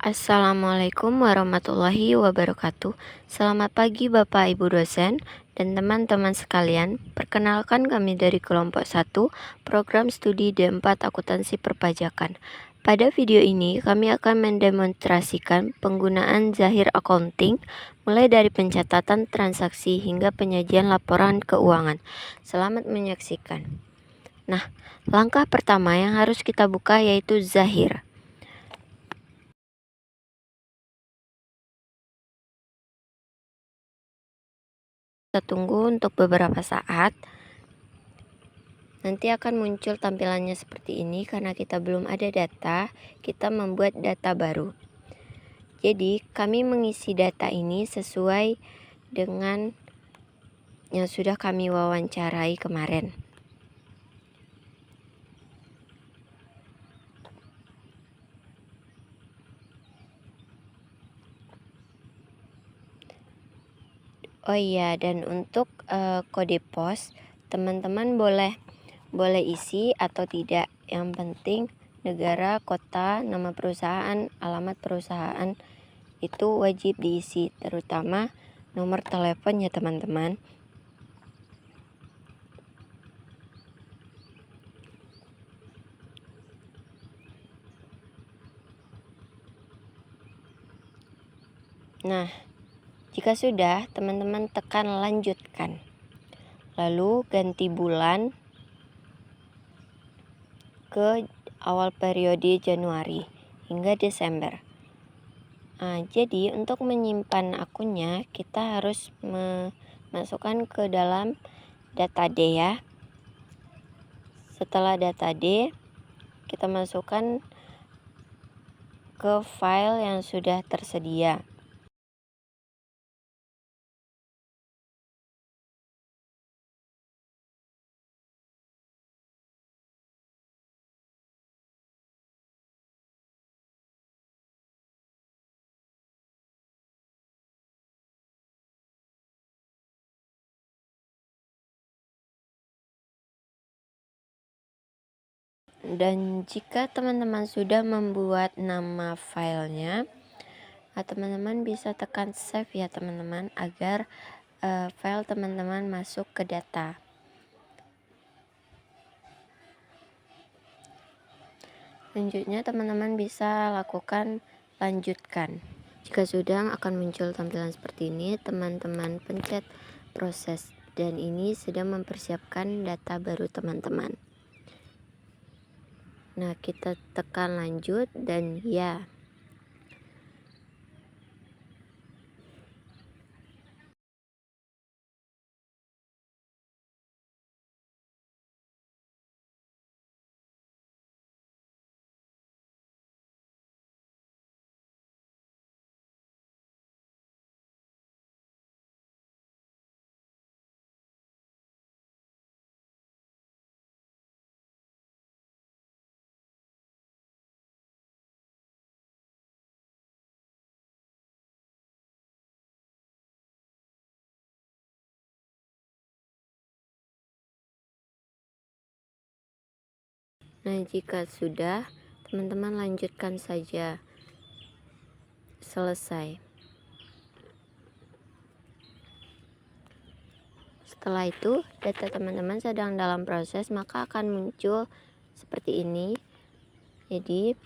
Assalamualaikum warahmatullahi wabarakatuh. Selamat pagi Bapak Ibu dosen dan teman-teman sekalian. Perkenalkan kami dari kelompok 1 program studi D4 akuntansi perpajakan. Pada video ini kami akan mendemonstrasikan penggunaan Zahir Accounting mulai dari pencatatan transaksi hingga penyajian laporan keuangan. Selamat menyaksikan. Nah, langkah pertama yang harus kita buka yaitu Zahir. Kita tunggu untuk beberapa saat. Nanti akan muncul tampilannya seperti ini. Karena kita belum ada data, kita membuat data baru. Jadi kami mengisi data ini sesuai dengan yang sudah kami wawancarai kemarin. Oh iya, dan untuk kode pos teman-teman boleh isi atau tidak. Yang penting negara, kota, nama perusahaan, alamat perusahaan itu wajib diisi, terutama nomor telepon ya teman-teman. Nah, jika sudah, teman-teman tekan lanjutkan. Lalu ganti bulan ke awal periode Januari hingga Desember. Nah, jadi untuk menyimpan akunnya kita harus memasukkan ke dalam data D ya. Setelah data D, kita masukkan ke file yang sudah tersedia. Dan jika teman-teman sudah membuat nama filenya, teman-teman bisa tekan save ya teman-teman, agar file teman-teman masuk ke data. Selanjutnya teman-teman bisa lakukan lanjutkan. Jika sudah akan muncul tampilan seperti ini, teman-teman pencet proses, dan ini sedang mempersiapkan data baru teman-teman. Nah, kita tekan lanjut dan ya. Nah, jika sudah, teman-teman lanjutkan saja. Selesai. Setelah itu, data teman-teman sedang dalam proses, maka akan muncul seperti ini. Jadi,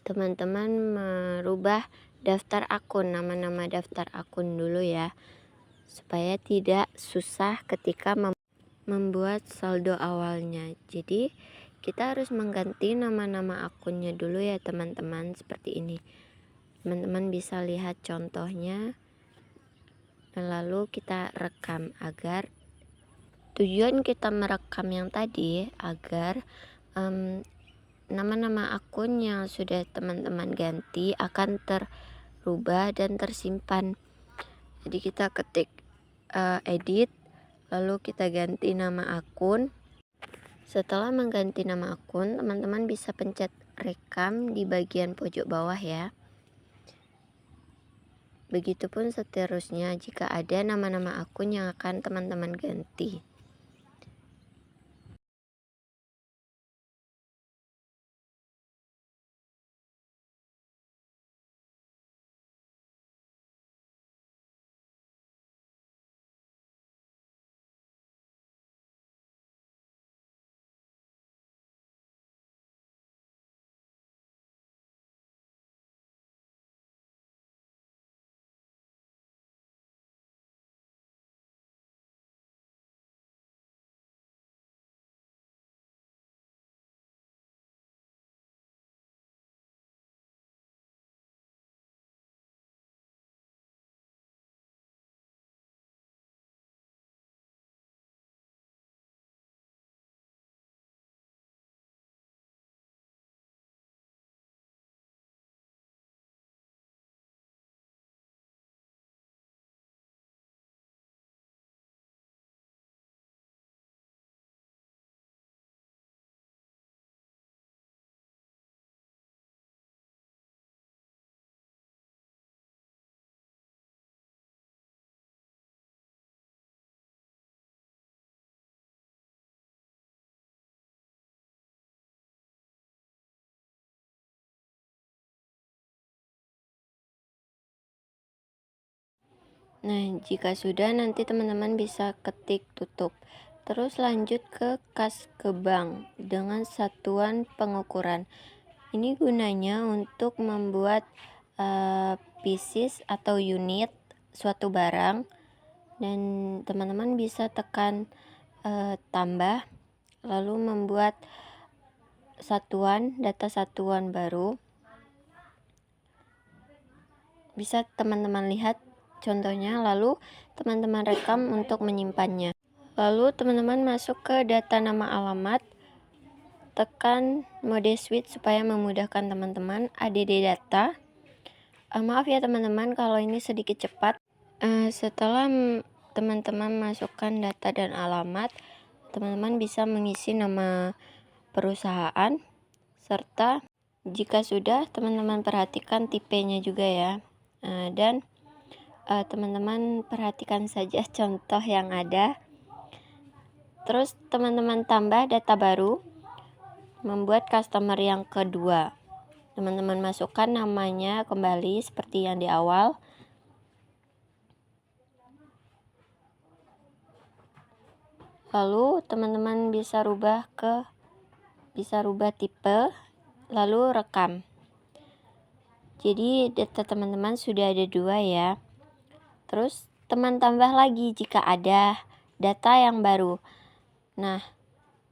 teman-teman merubah daftar akun, nama-nama daftar akun dulu ya, supaya tidak susah ketika membuat saldo awalnya. Jadi, kita harus mengganti nama-nama akunnya dulu ya teman-teman, seperti ini. Teman-teman bisa lihat contohnya. Lalu kita rekam, agar tujuan kita merekam yang tadi agar nama-nama akun yang sudah teman-teman ganti akan terubah dan tersimpan. Jadi kita ketik edit, lalu kita ganti nama akun. Setelah mengganti nama akun, teman-teman bisa pencet rekam di bagian pojok bawah ya. Begitupun seterusnya jika ada nama-nama akun yang akan teman-teman ganti. Nah, jika sudah, nanti teman-teman bisa ketik tutup. Terus lanjut ke kas ke bank dengan satuan pengukuran. Ini gunanya untuk membuat pieces atau unit suatu barang, dan teman-teman bisa tekan tambah, lalu membuat data satuan baru. Bisa teman-teman lihat contohnya, lalu teman-teman rekam untuk menyimpannya. Lalu teman-teman masuk ke data nama alamat, tekan mode switch supaya memudahkan teman-teman. add data. Maaf ya teman-teman kalau ini sedikit cepat. Setelah teman-teman masukkan data dan alamat, teman-teman bisa mengisi nama perusahaan, serta jika sudah, teman-teman perhatikan tipenya juga ya. Dan teman-teman perhatikan saja contoh yang ada. Terus teman-teman tambah data baru, membuat customer yang kedua. Teman-teman masukkan namanya kembali seperti yang di awal. Lalu teman-teman bisa rubah tipe, lalu rekam. Jadi data teman-teman sudah ada 2 ya. Terus teman tambah lagi jika ada data yang baru. Nah,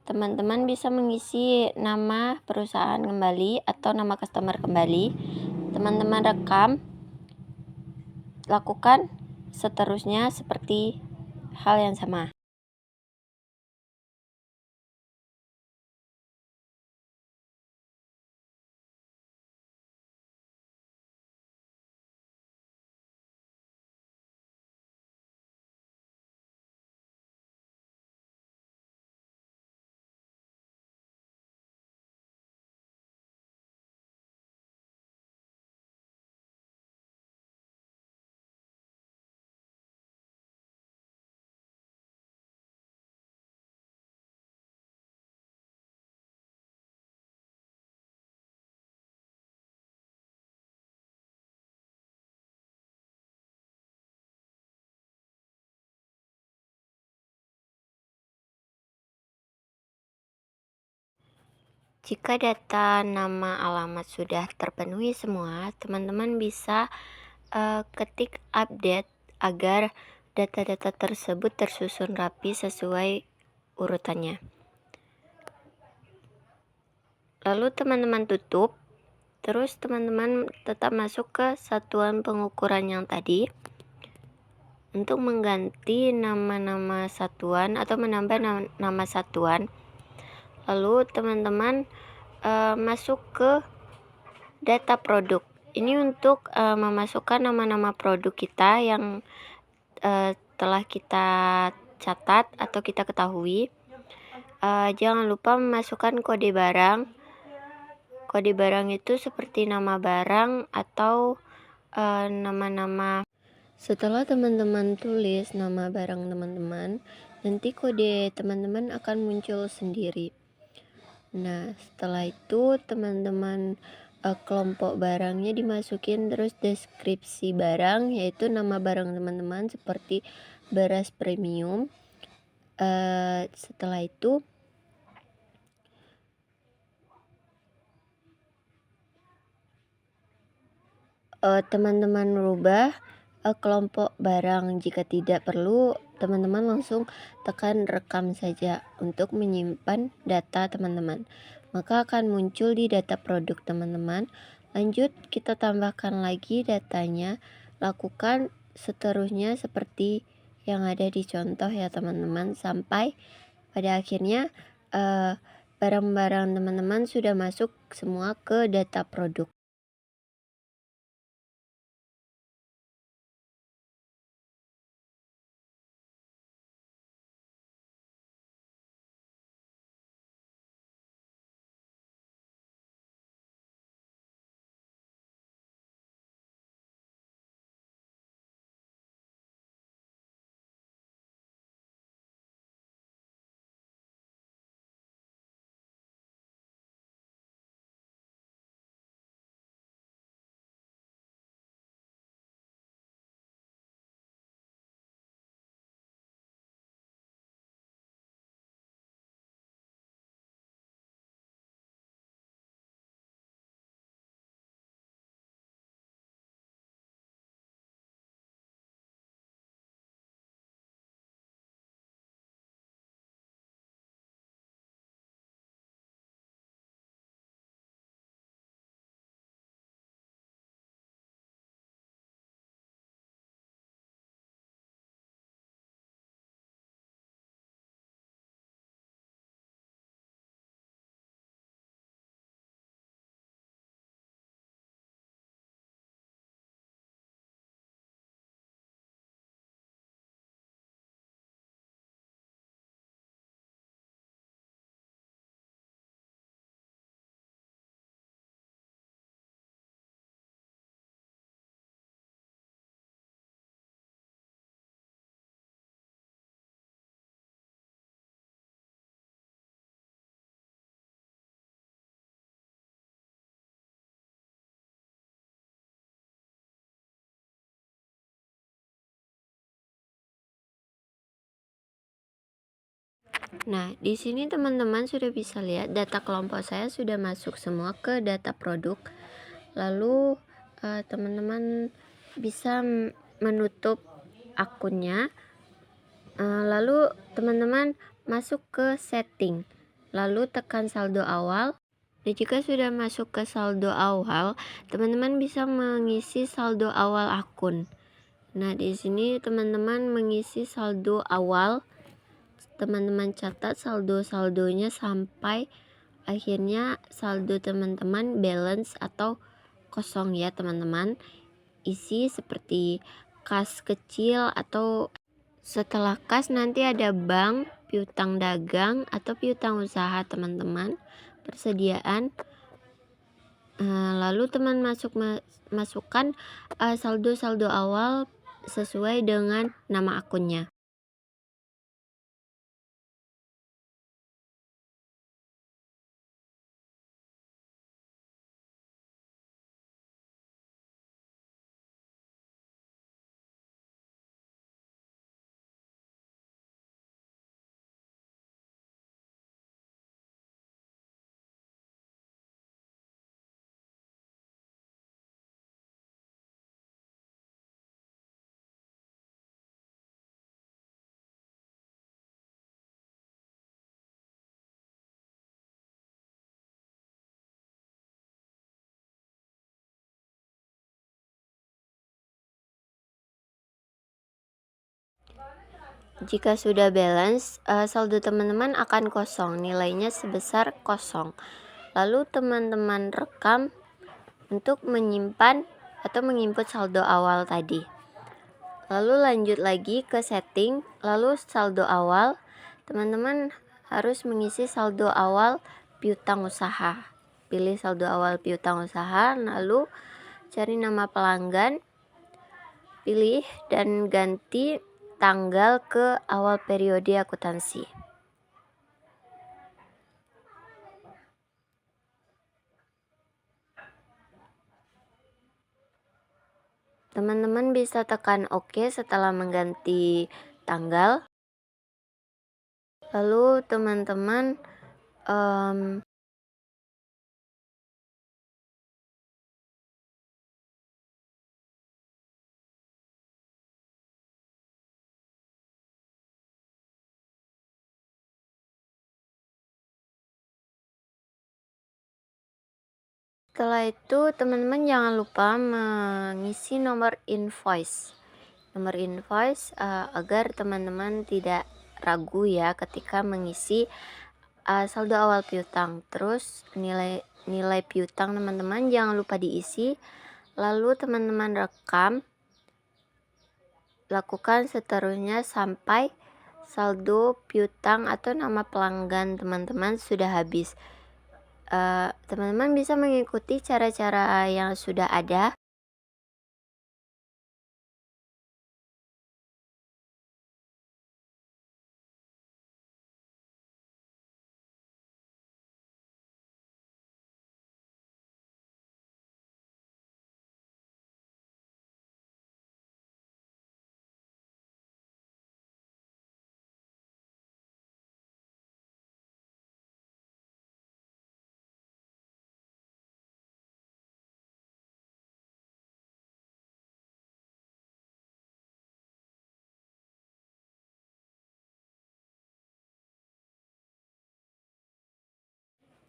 teman-teman bisa mengisi nama perusahaan kembali atau nama customer kembali. Teman-teman rekam, lakukan seterusnya seperti hal yang sama. Jika data nama alamat sudah terpenuhi semua, teman-teman bisa ketik update agar data-data tersebut tersusun rapi sesuai urutannya. Lalu teman-teman tutup, terus teman-teman tetap masuk ke satuan pengukuran yang tadi untuk mengganti nama-nama satuan atau menambah nama satuan. Lalu teman-teman masuk ke data produk. Ini untuk memasukkan nama-nama produk kita yang telah kita catat atau kita ketahui. Jangan lupa memasukkan kode barang. Kode barang itu seperti nama barang atau nama-nama. Setelah teman-teman tulis nama barang teman-teman, nanti kode teman-teman akan muncul sendiri. Nah, setelah itu teman-teman kelompok barangnya dimasukin, terus deskripsi barang, yaitu nama barang teman-teman seperti beras premium. Setelah itu teman-teman merubah kelompok barang. Jika tidak perlu, teman-teman langsung tekan rekam saja untuk menyimpan data teman-teman. Maka akan muncul di data produk teman-teman. Lanjut, kita tambahkan lagi datanya. Lakukan seterusnya seperti yang ada di contoh ya teman-teman, sampai pada akhirnya barang-barang teman-teman sudah masuk semua ke data produk. Nah, di sini teman-teman sudah bisa lihat data kelompok saya sudah masuk semua ke data produk. Lalu teman-teman bisa menutup akunnya. Lalu teman-teman masuk ke setting, lalu tekan saldo awal. Dan jika sudah masuk ke saldo awal, teman-teman bisa mengisi saldo awal akun. Nah, di sini teman-teman mengisi saldo awal. Teman-teman catat saldonya sampai akhirnya saldo teman-teman balance atau kosong ya teman-teman. Isi seperti kas kecil atau setelah kas nanti ada bank, piutang dagang atau piutang usaha teman-teman. Persediaan. Lalu teman masukkan saldo awal sesuai dengan nama akunnya. Jika sudah balance, saldo teman-teman akan kosong, nilainya sebesar kosong. Lalu teman-teman rekam untuk menyimpan atau menginput saldo awal tadi. Lalu lanjut lagi ke setting, lalu saldo awal. Teman-teman harus mengisi saldo awal piutang usaha. Pilih saldo awal piutang usaha, lalu cari nama pelanggan, pilih dan ganti tanggal ke awal periode akuntansi. Teman-teman bisa tekan OK setelah mengganti tanggal. Lalu teman-teman setelah itu teman-teman jangan lupa mengisi nomor invoice agar teman-teman tidak ragu ya ketika mengisi saldo awal piutang. Terus nilai piutang teman-teman jangan lupa diisi. Lalu teman-teman rekam, lakukan seterusnya sampai saldo piutang atau nama pelanggan teman-teman sudah habis. Teman-teman bisa mengikuti cara-cara yang sudah ada.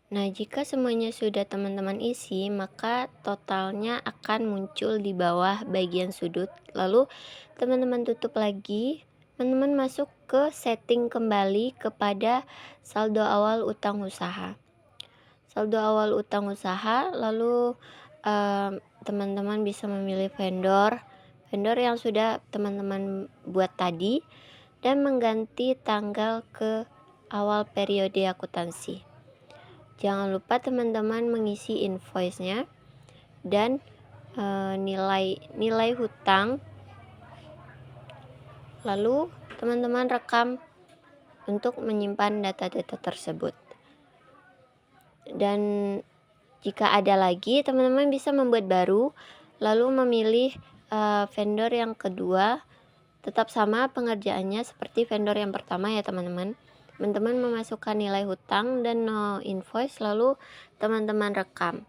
Nah, jika semuanya sudah teman-teman isi, maka totalnya akan muncul di bawah bagian sudut. Lalu teman-teman tutup lagi, teman-teman masuk ke setting kembali kepada saldo awal utang usaha. Saldo awal utang usaha, lalu teman-teman bisa memilih vendor yang sudah teman-teman buat tadi dan mengganti tanggal ke awal periode akuntansi. Jangan lupa teman-teman mengisi invoice-nya dan nilai hutang. Lalu teman-teman rekam untuk menyimpan data-data tersebut. Dan jika ada lagi, teman-teman bisa membuat baru, lalu memilih vendor yang kedua. Tetap sama pengerjaannya seperti vendor yang pertama ya teman-teman. teman-teman memasukkan nilai hutang dan no invoice, lalu teman-teman rekam.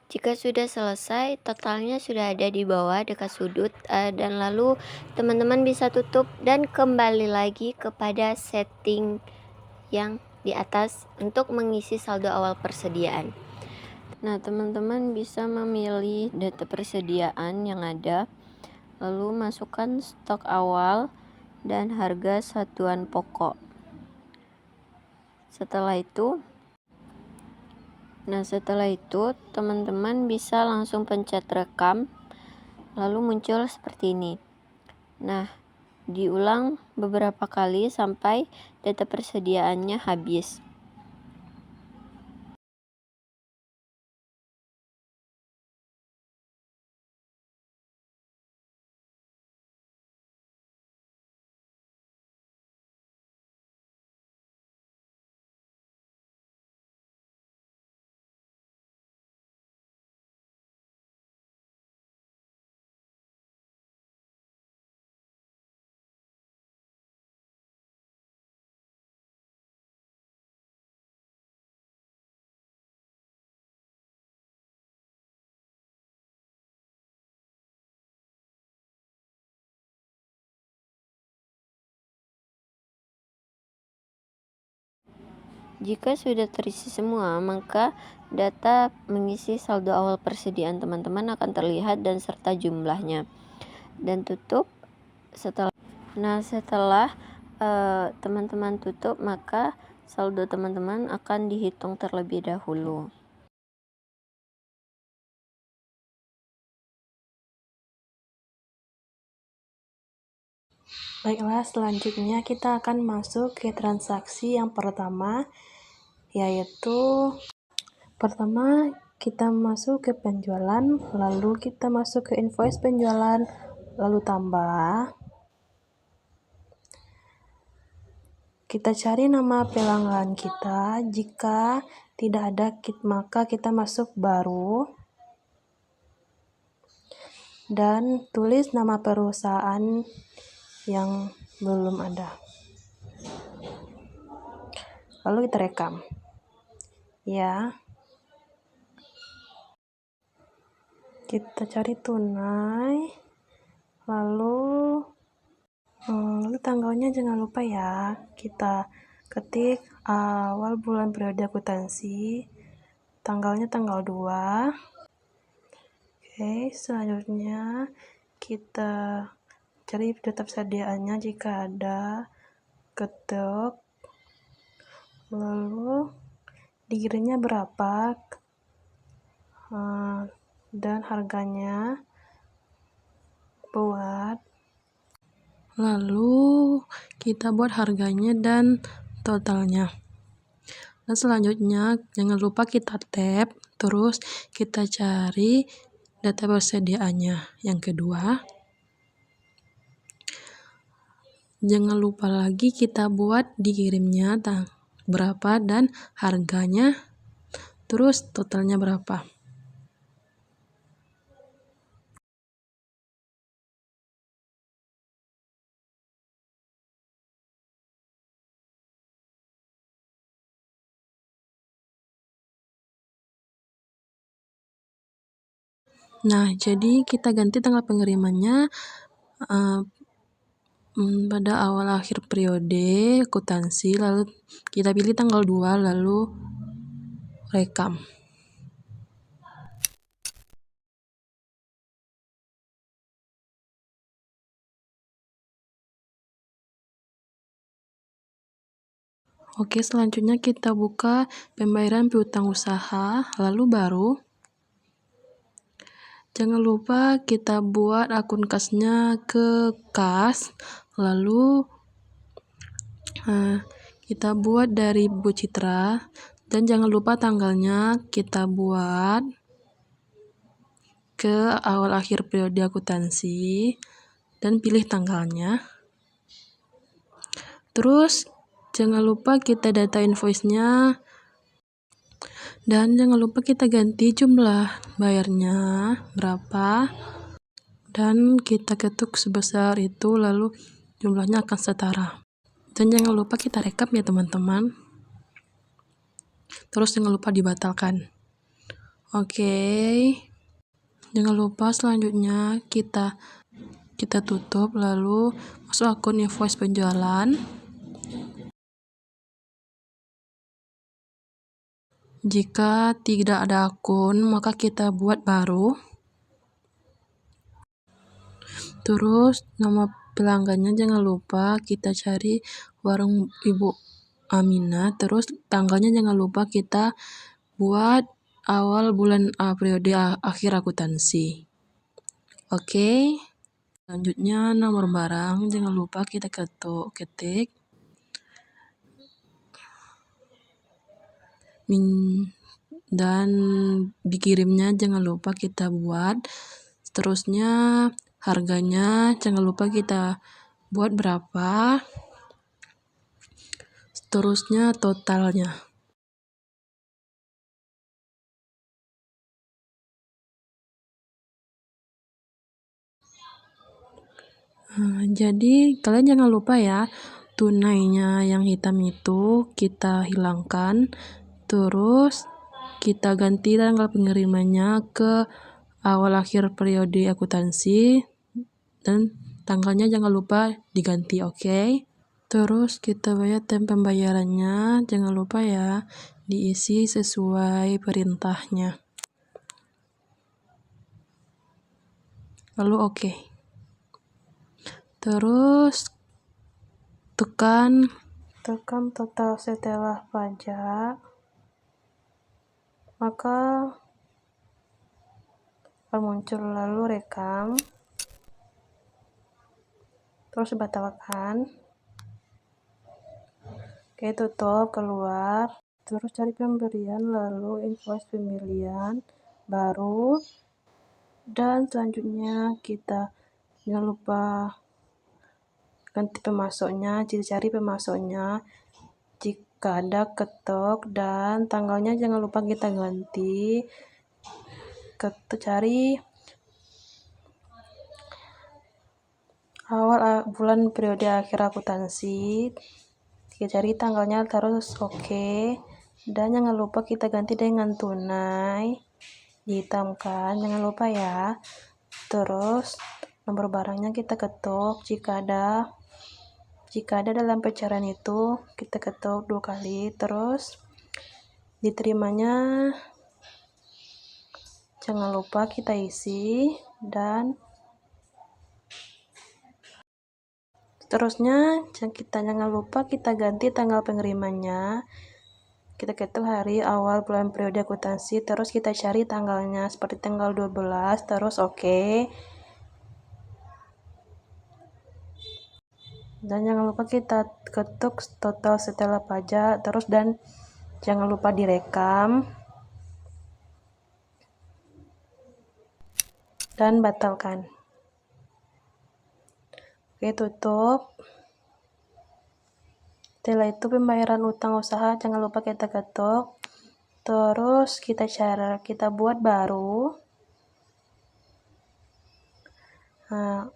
Jika sudah selesai, totalnya sudah ada di bawah dekat sudut, dan lalu teman-teman bisa tutup dan kembali lagi kepada setting yang di atas untuk mengisi saldo awal persediaan. Nah, teman-teman bisa memilih data persediaan yang ada, lalu masukkan stok awal dan harga satuan pokok. Setelah itu teman-teman bisa langsung pencet rekam, lalu muncul seperti ini. Nah, diulang beberapa kali sampai data persediaannya habis. Jika sudah terisi semua, maka data mengisi saldo awal persediaan teman-teman akan terlihat dan serta jumlahnya. Dan tutup setelah teman-teman tutup, maka saldo teman-teman akan dihitung terlebih dahulu. Baiklah, selanjutnya kita akan masuk ke transaksi yang pertama, yaitu pertama kita masuk ke penjualan, lalu kita masuk ke invoice penjualan, lalu tambah. Kita cari nama pelanggan kita, jika tidak ada maka kita masuk baru dan tulis nama perusahaan yang belum ada. Lalu kita rekam. Ya. Kita cari tunai. Lalu tanggalnya jangan lupa ya. Kita ketik awal bulan periode akuntansi. Tanggalnya tanggal 2. Oke, selanjutnya kita cari data persediaannya jika ada, ketik, lalu dikirimnya berapa, dan harganya buat, lalu kita buat harganya dan totalnya. Dan selanjutnya jangan lupa kita tab, terus kita cari data persediaannya. Yang kedua, jangan lupa lagi kita buat dikirimnya berapa dan harganya, terus totalnya berapa. Nah, jadi kita ganti tanggal pengirimannya pada awal akhir periode akuntansi, lalu kita pilih tanggal 2, lalu rekam. Oke, selanjutnya kita buka pembayaran piutang usaha, lalu baru. Jangan lupa kita buat akun kasnya ke kas, lalu kita buat dari Bu Citra, dan jangan lupa tanggalnya kita buat ke awal akhir periode akuntansi dan pilih tanggalnya. Terus jangan lupa kita data invoice-nya, Dan jangan lupa kita ganti jumlah bayarnya berapa, dan kita ketuk sebesar itu, lalu jumlahnya akan setara. Dan jangan lupa kita rekap ya teman-teman. Terus jangan lupa dibatalkan. Oke. Jangan lupa selanjutnya kita tutup, lalu masuk akun invoice penjualan. Jika tidak ada akun, maka kita buat baru. Terus nama pelanggannya jangan lupa kita cari warung Ibu Amina. Terus tanggalnya jangan lupa kita buat awal bulan periode akhir akuntansi. Oke. Selanjutnya nomor barang jangan lupa kita ketik. Dan dikirimnya jangan lupa kita buat. Seterusnya harganya jangan lupa kita buat berapa. Seterusnya totalnya. Jadi kalian jangan lupa ya, tunainya yang hitam itu kita hilangkan, terus kita ganti tanggal pengirimannya ke awal akhir periode akuntansi, dan tanggalnya jangan lupa diganti, oke? Terus kita bayar pembayarannya, jangan lupa ya diisi sesuai perintahnya. Lalu oke. Terus tekan total setelah pajak, maka akan muncul, lalu rekam, terus batalkan. Oke, tutup, keluar, terus cari pembelian, lalu invoice pembelian baru, dan selanjutnya kita jangan lupa ganti pemasoknya, cari pemasoknya, jika ada ketok, dan tanggalnya jangan lupa kita ganti, cari awal bulan periode akhir akuntansi, kita cari tanggalnya, terus oke. Dan jangan lupa kita ganti dengan tunai, dihitamkan, jangan lupa ya. Terus nomor barangnya kita ketuk, jika ada dalam pencarian itu kita ketuk 2 kali, terus diterimanya jangan lupa kita isi, dan seterusnya kita jangan lupa kita ganti tanggal pengirimannya, kita ketuk hari awal bulan periode akuntansi, terus kita cari tanggalnya seperti tanggal 12, terus oke. Dan jangan lupa kita ketuk total setelah pajak, terus dan jangan lupa direkam dan batalkan. Oke, tutup. Setelah itu pembayaran utang usaha jangan lupa kita ketuk, terus kita buat baru.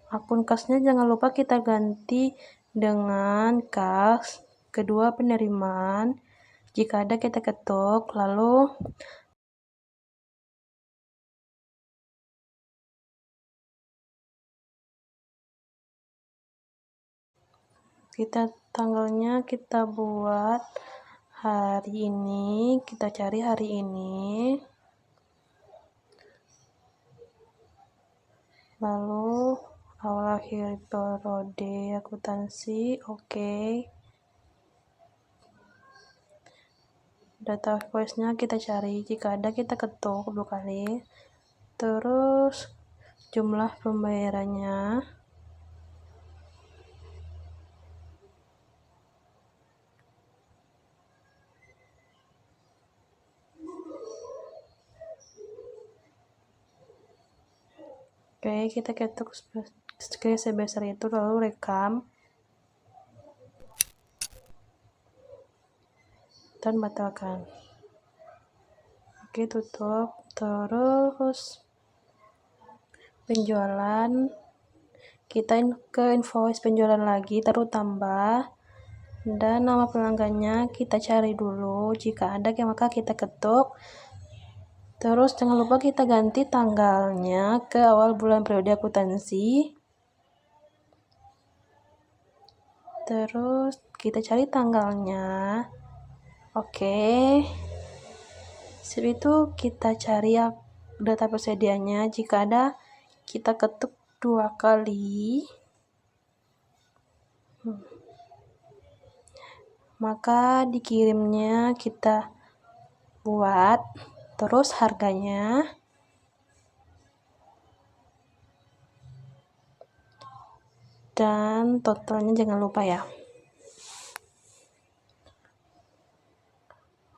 Akun kasnya jangan lupa kita ganti dengan kas kedua penerimaan, jika ada kita ketuk, lalu tanggalnya kita buat hari ini, kita cari hari ini, lalu awal akhir periode akuntansi, oke. Data invoice-nya kita cari, jika ada kita ketuk 2 kali, terus jumlah pembayarannya, oke, kita ketuk sebesar itu, lalu rekam dan batalkan. Oke, tutup. Terus penjualan, kita ke invoice penjualan lagi, taruh tambah, dan nama pelanggannya kita cari dulu, jika ada maka kita ketuk. Terus jangan lupa kita ganti tanggalnya ke awal bulan periode akuntansi. Terus kita cari tanggalnya. Oke. Setelah itu kita cari data persediaannya, jika ada kita ketuk 2 kali. Maka dikirimnya kita buat, terus harganya, dan totalnya jangan lupa ya.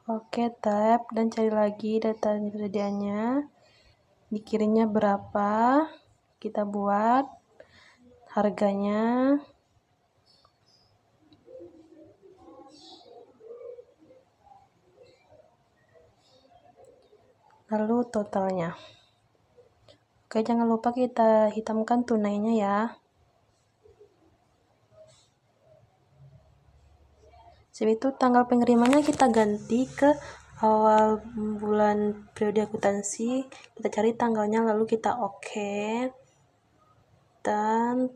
Oke, tap dan cari lagi data persediaannya, dikirimnya berapa, kita buat harganya, lalu totalnya. Oke, jangan lupa kita hitamkan tunainya ya. Setelah itu tanggal pengirimannya kita ganti ke awal bulan periode akuntansi, kita cari tanggalnya lalu kita oke, dan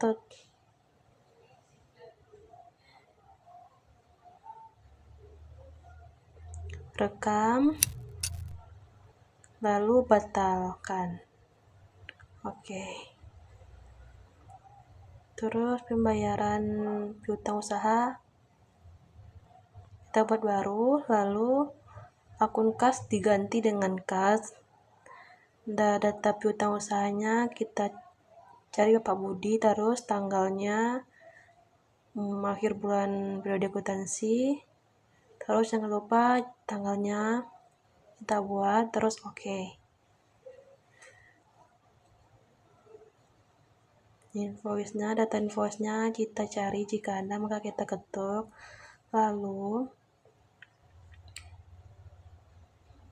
rekam, lalu batalkan. Oke. Terus pembayaran piutang usaha kita buat baru, lalu akun kas diganti dengan kas. Data piutang usahanya kita cari Bapak Budi, terus tanggalnya akhir bulan periode akuntansi, terus jangan lupa tanggalnya kita buat, terus oke. Invoice-nya, data invoice-nya kita cari, jika ada maka kita ketuk, lalu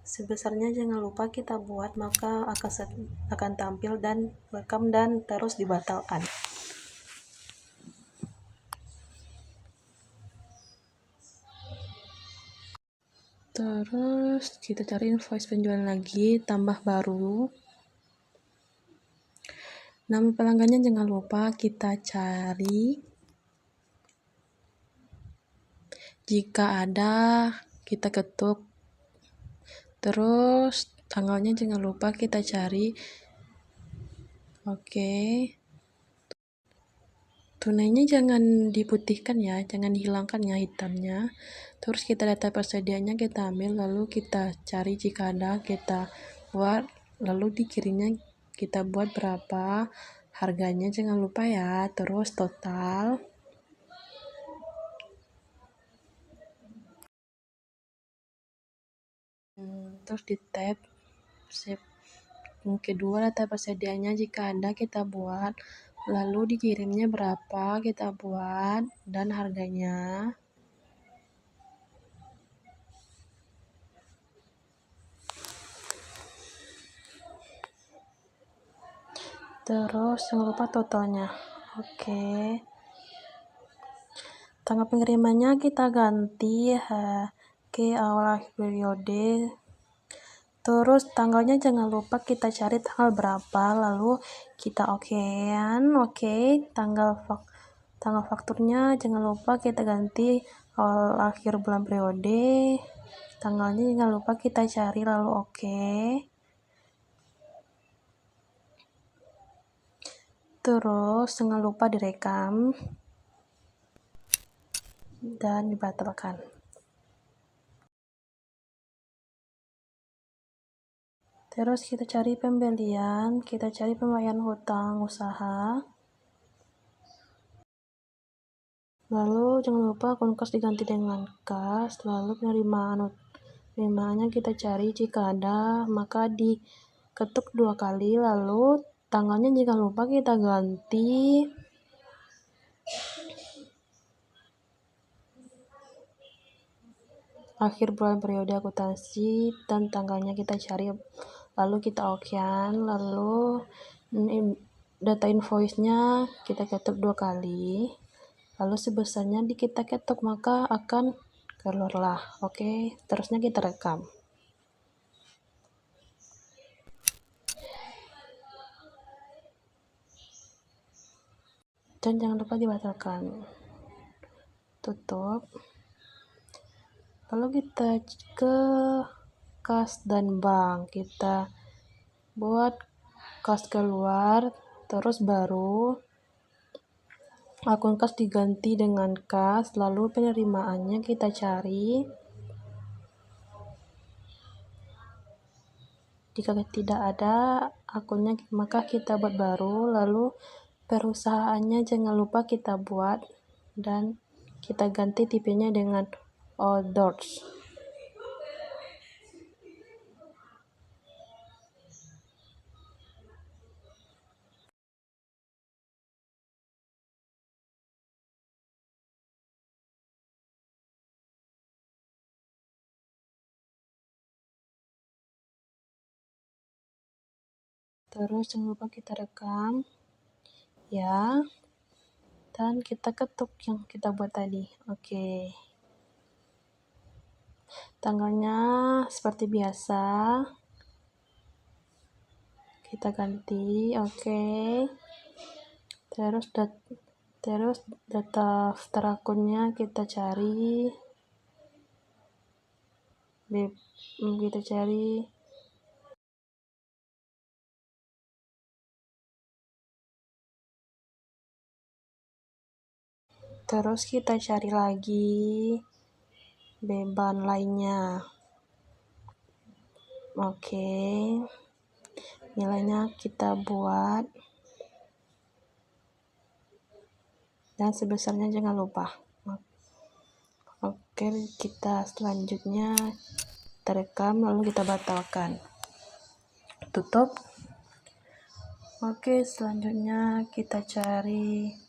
sebesarnya jangan lupa kita buat, maka akan tampil dan rekam dan terus dibatalkan. Terus kita cari invoice penjualan lagi, tambah baru. Nama pelanggannya jangan lupa kita cari, jika ada kita ketuk, terus tanggalnya jangan lupa kita cari. Oke. Tunainya jangan diputihkan ya, jangan dihilangkan ya hitamnya. Terus kita data persediaannya kita ambil, lalu kita cari, jika ada kita buat, lalu dikirimnya kita buat berapa, harganya jangan lupa ya, terus total. Terus di tab save kedua data persediaannya, jika ada kita buat, lalu dikirimnya berapa kita buat, dan harganya. Terus jangan lupa totalnya. Oke. Tanggal pengirimannya kita ganti ke awal akhir periode. Terus tanggalnya jangan lupa kita cari tanggal berapa, lalu kita okean. Oke, tanggal fakturnya jangan lupa kita ganti awal akhir bulan periode. Tanggalnya jangan lupa kita cari, lalu oke. Terus jangan lupa direkam dan dibatalkan. Terus kita cari pembelian, kita cari pembayaran hutang usaha. Lalu jangan lupa akun kas diganti dengan kas, lalu penerimaannya kita cari, jika ada maka diketuk 2 kali, lalu tanggalnya jangan lupa kita ganti. akhir bulan periode akuntansi dan tanggalnya kita cari, lalu kita okean, lalu data invoice-nya kita ketuk 2 kali, lalu sebesarnya kita ketuk, maka akan keluarlah. Oke, terusnya kita rekam. Dan jangan lupa dibatalkan. Tutup. Lalu kita ke kas dan bank, kita buat kas keluar, terus baru akun kas diganti dengan kas, lalu penerimaannya kita cari. Jika tidak ada akunnya, maka kita buat baru, lalu perusahaannya jangan lupa kita buat dan kita ganti tipenya dengan all dots. Terus jangan lupa kita rekam ya, dan kita ketuk yang kita buat tadi. Oke, tanggalnya seperti biasa kita ganti. Oke, terus daftar akunnya kita cari, terus kita cari lagi beban lainnya. Oke, nilainya kita buat dan sebesarnya jangan lupa. Oke, kita selanjutnya terekam, lalu kita batalkan. Tutup. Oke, selanjutnya kita cari